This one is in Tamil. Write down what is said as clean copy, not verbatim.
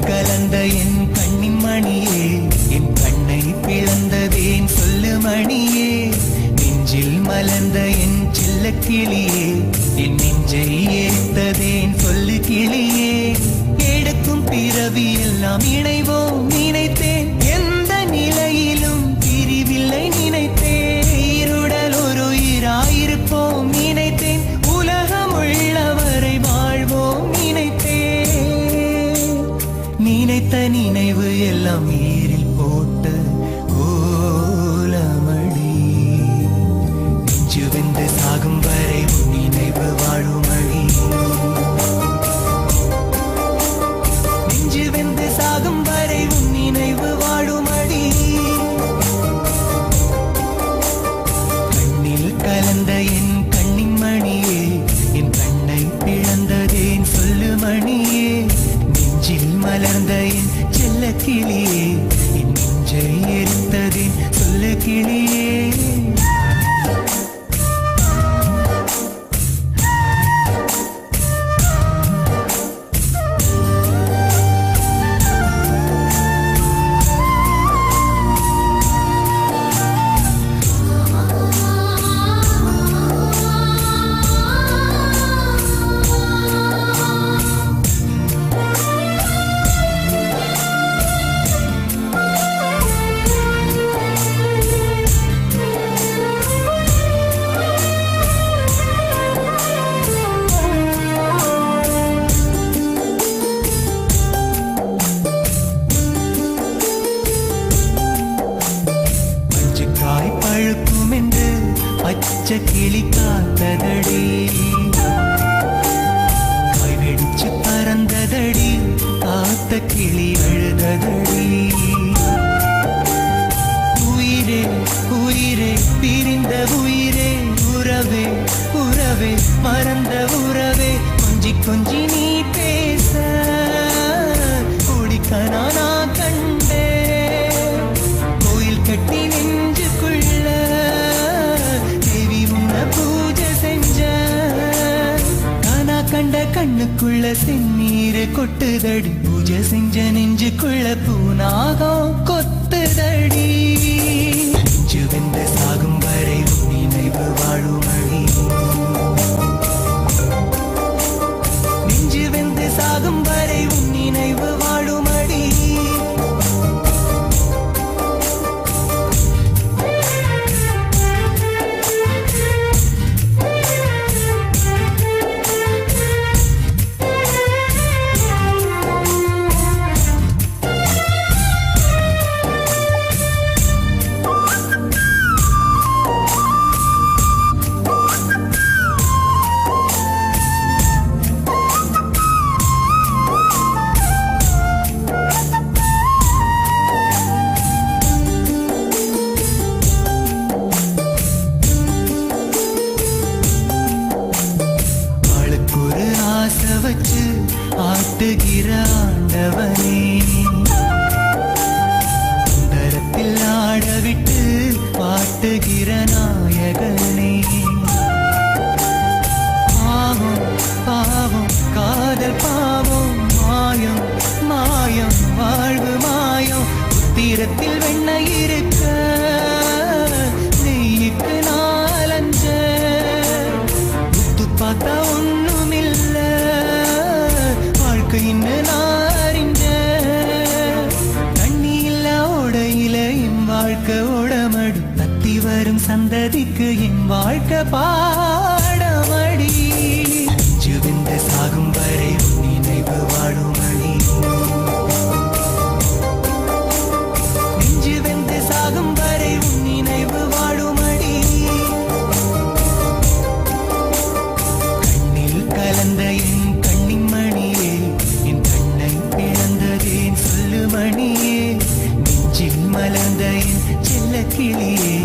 கலந்த என் கண்ணின் மணியே, என் கண்ணை பிளந்ததேன் சொல்லு மணியே. நெஞ்சில் மலர்ந்த என் செல்ல கிளியே, என் நெஞ்சை ஏத்ததேன் சொல்லு கிளியே. எடுக்கும் பிறவி எல்லாம் இணைவோம் நினைத்தேன், எந்த நிலையிலும் பிரிவில்லை நினைத்தேன். இருடல் ஒரு உயிராயிருப்போம் நினைத்தேன், உலகம் உள்ளவரை வாழ்வோம் நினைத்தேன். நினைத்த நினைவு எல்லாம் நீரில் போட்டு ஓலமடி. நெஞ்சு வெந்து சாகும் வரை உன் நினைவு வாழுமடி. நெஞ்சு வெந்து சாகும் வரை உன் நினைவு வாழுமடி. கண்ணில் கலந்த என் கண்ணின் மணியே, என் கண்ணை பிளந்ததேன் சொல்லு மணியே. நெஞ்சில் மலர்ந்த என் செல்ல கிளியே, என் நெஞ்சை எரித்ததேன் சொல்லு கிளியே. பழுக்கும் என்று பச்சை கிளி காத்ததடி, காய் வெடிச்சு பறந்ததடி, காத்த கிளி அழுததடி. உயிரே உயிரே பிரிந்த உயிரே, உறவே உறவே மறந்த உறவே. கொஞ்சி கொஞ்சி நீ பேச ஓடிக்கனா நான் கண்டே. கோயில் கட்டி நெஞ்சுக்குள்ள தேவி உன்ன பூஜை செஞ்ச. கானா கண்ட கண்ணுக்குள்ள செந்நீர் கொட்டுதடி, பூஜை செஞ்ச நெஞ்சுக்குள்ள பூனாகம் கொத்துதடி. நெஞ்சு வெந்த சாகும் வரை உன் நினைவு வாழுமடி. நெஞ்சு வெந்து சாகும் வரை உன் நினைவு வாழுமடி. வச்சு ஆட்டுகிற ஆண்டவனே, சுந்தரத்தில் ஆடவிட்டு பாட்டுகிற நாயகனே. பாவம் பாவம் காதல் பாவம், மாயம் மாயம் வாழ்வு மாயம். உத்திரத்தில் வெண்ண இருக்க நெய்யுக்கு நாலஞ்ச, உத்து பார்த்தா ஒண்ணுமில்ல வாழ்க்கைன்னு நாரிஞ்ச. தண்ணி இல்ல ஓடையில என் வாழ்க்கை ஓடமடி, தத்தி வரும் சந்ததிக்கு என் வாழ்க்கை பாடமடி. நெஞ்சு வெந்து சாகும் வரை உன் நினைவு வாழுமடி. நெஞ்சு வெந்து சாகும் வரை உன் நினைவு வாழுமடி. கண்ணில் கலந்த என் கண்ணின் மணியே, என் கண்ணை பிளந்ததேன் சொல்லு மணியே. நெஞ்சில் மலர்ந்த என் செல்ல கிளியே,